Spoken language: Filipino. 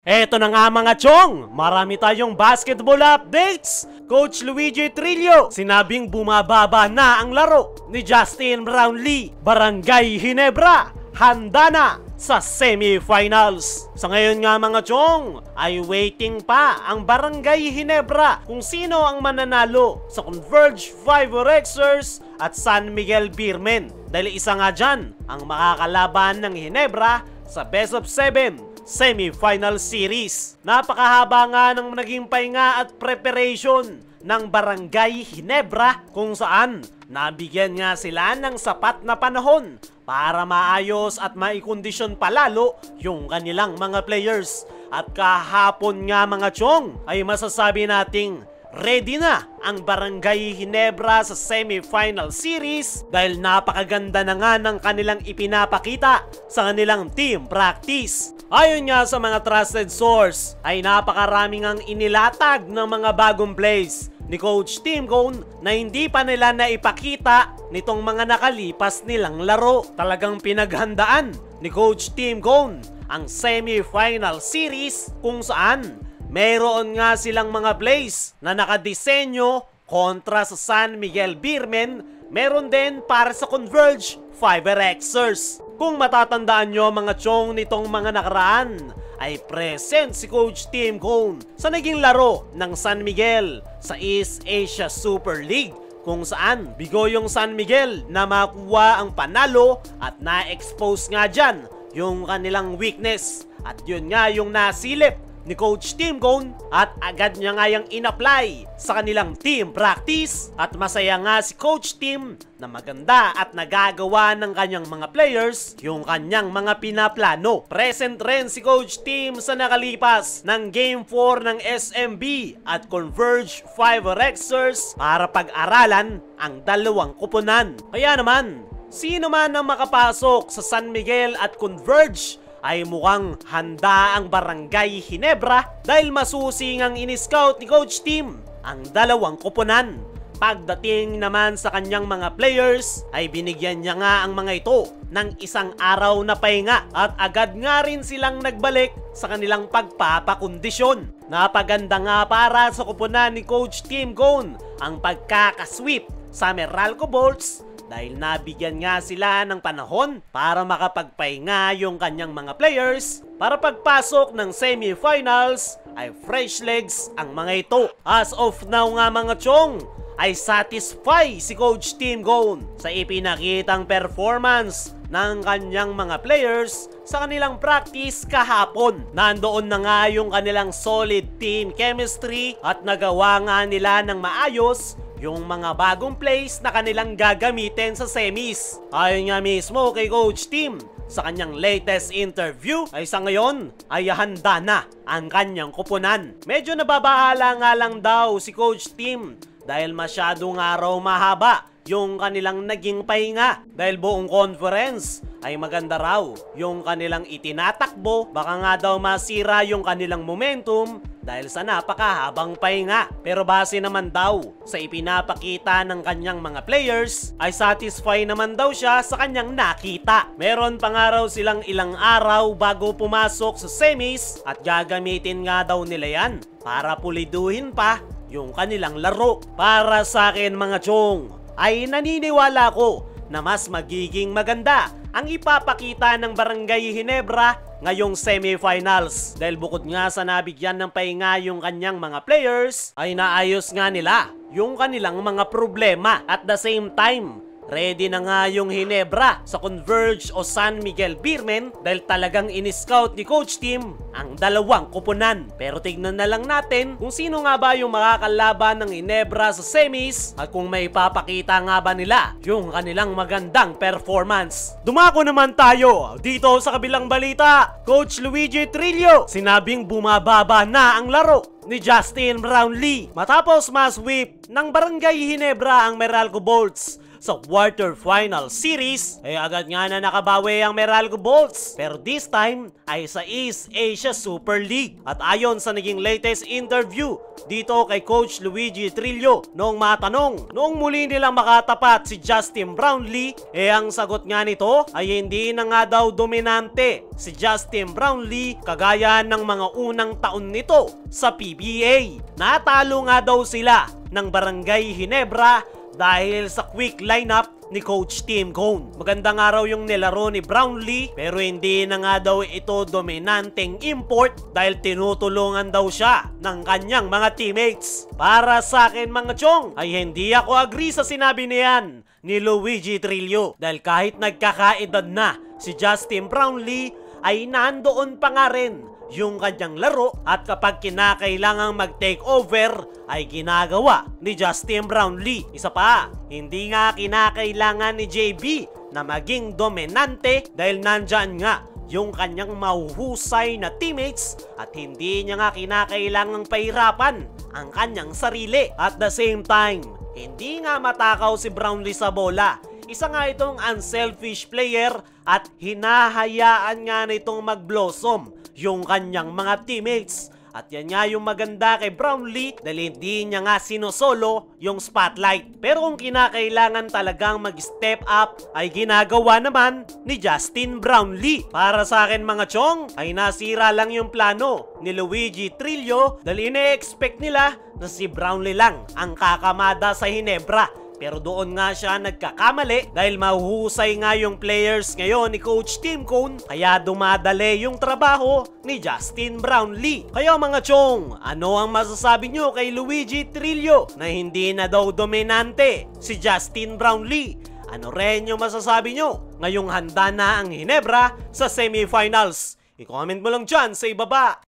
Eto na nga mga chong, marami tayong basketball updates. Coach Luigi Trillo, sinabing bumababa na ang laro ni Justin Brownlee. Barangay Ginebra, handa na sa semifinals. Sa ngayon nga mga chong, ay waiting pa ang Barangay Ginebra kung sino ang mananalo sa Converge 5RXers at San Miguel Beermen. Dahil isa nga dyan ang makakalaban ng Ginebra sa Best of 7 semifinal series. Napakahaba nga ng naging pahinga at preparation ng Barangay Ginebra kung saan nabigyan nga sila ng sapat na panahon para maayos at maikondisyon palalo yung kanilang mga players. At kahapon nga mga chong ay masasabi nating ready na ang Barangay Ginebra sa semifinal series dahil napakaganda na nga ng kanilang ipinapakita sa kanilang team practice. Ayon nga sa mga trusted source ay napakaraming ang inilatag ng mga bagong plays ni Coach Tim Cone na hindi pa nila naipakita nitong mga nakalipas nilang laro. Talagang pinaghandaan ni Coach Tim Cone ang semifinal series kung saan mayroon nga silang mga plays na nakadisenyo kontra sa San Miguel Beermen, meron din para sa Converge 5RXers. Kung matatandaan nyo mga chong nitong mga nakaraan, ay present si Coach Tim Cone sa naging laro ng San Miguel sa East Asia Super League kung saan bigo yung San Miguel na makuha ang panalo at na-expose nga dyan yung kanilang weakness. At yun nga yung nasilip ni Coach Tim Cone at agad niya nga yung in-apply sa kanilang team practice at masaya nga si Coach Tim na maganda at nagagawa ng kanyang mga players yung kanyang mga pinaplano. Present rin si Coach Tim sa nakalipas ng Game 4 ng SMB at Converge 5RXers para pag-aralan ang dalawang kupunan. Kaya naman, sino man ang makapasok sa San Miguel at Converge ay mukhang handa ang Barangay Ginebra dahil masusi ngang in-scout ni Coach Tim ang dalawang kupunan. Pagdating naman sa kanyang mga players ay binigyan niya nga ang mga ito ng isang araw na pahinga at agad nga rin silang nagbalik sa kanilang pagpapakondisyon. Napaganda nga para sa kupunan ni Coach Tim Cone ang pagkakasweep sa Meralco Bolts dahil nabigyan nga sila ng panahon para makapagpahinga yung kanyang mga players para pagpasok ng semifinals ay fresh legs ang mga ito. As of now nga mga chong, ay satisfy si Coach Tim Cone sa ipinakitang performance ng kanyang mga players sa kanilang practice kahapon. Nandoon na nga yung kanilang solid team chemistry at nagawa nga nila ng maayos yung mga bagong plays na kanilang gagamitin sa semis. Ayon nga mismo kay Coach Tim sa kanyang latest interview ay sa ngayon ay handa na ang kanyang kupunan. Medyo nababahala nga lang daw si Coach Tim dahil masyadong araw mahaba yung kanilang naging pahinga dahil buong conference ay maganda raw yung kanilang itinatakbo. Baka nga daw masira yung kanilang momentum dahil sa napakahabang pahinga. Pero base naman daw sa ipinapakita ng kanyang mga players ay satisfy naman daw siya sa kanyang nakita. Meron pa nga raw silang ilang araw bago pumasok sa semis at gagamitin nga daw nila yan para puliduhin pa yung kanilang laro. Para sa akin mga chong, ay naniniwala ko na mas magiging maganda ang ipapakita ng Barangay Ginebra ngayong semifinals dahil bukod nga sa nabigyan ng pahinga yung kanyang mga players ay naayos nga nila yung kanilang mga problema. At the same time, ready na nga yung Ginebra sa Converge o San Miguel Beermen dahil talagang in-scout ni Coach Tim ang dalawang kupunan. Pero tignan na lang natin kung sino nga ba yung makakalaban ng Ginebra sa semis at kung may papakita nga ba nila yung kanilang magandang performance. Dumako naman tayo dito sa kabilang balita. Coach Luigi Trillo, sinabing bumababa na ang laro ni Justin Brownlee matapos ma-sweep ng Barangay Ginebra ang Meralco Bolts sa quarterfinal series, agad nga na nakabawi ang Meralco Bolts. Pero this time ay sa East Asia Super League. At ayon sa naging latest interview dito kay Coach Luigi Trillo, noong matanong, noong muli nilang makatapat si Justin Brownlee, ang sagot nga nito ay hindi na nga daw dominante si Justin Brownlee kagaya ng mga unang taon nito sa PBA. Natalo nga daw sila ng Barangay Ginebra dahil sa quick lineup ni Coach Tim Cone. Maganda nga raw yung nilaro ni Brownlee, pero hindi na nga daw ito dominanteng import dahil tinutulungan daw siya ng kanyang mga teammates. Para sa akin mga chong, ay hindi ako agree sa sinabi niyan ni Luigi Trillo dahil kahit nagkakaedad na si Justin Brownlee ay nandoon pa nga rin yung kanyang laro at kapag kinakailangang mag-take over ay ginagawa ni Justin Brownlee. Isa pa, hindi nga kinakailangan ni JB na maging dominante dahil nandyan nga yung kanyang mahuhusay na teammates at hindi niya nga kinakailangang pahirapan ang kanyang sarili. At the same time, hindi nga matakaw si Brownlee sa bola. Isa nga itong unselfish player at hinahayaan nga nitong mag-blossom yung kanyang mga teammates. At yan nga yung maganda kay Brownlee dahil hindi niya nga sinosolo yung spotlight. Pero kung kinakailangan talagang mag-step up ay ginagawa naman ni Justin Brownlee. Para sa akin mga chong ay nasira lang yung plano ni Luigi Trillo dahil ine-expect nila na si Brownlee lang ang kakamada sa Ginebra. Pero doon nga siya nagkakamali dahil mahuhusay nga yung players ngayon ni Coach Tim Cone kaya dumadali yung trabaho ni Justin Brownlee. Kaya mga chong, ano ang masasabi nyo kay Luigi Trillo na hindi na daw dominante si Justin Brownlee? Ano rin yung masasabi nyo ngayong handa na ang Ginebra sa semifinals? I-comment mo lang dyan sa ibaba.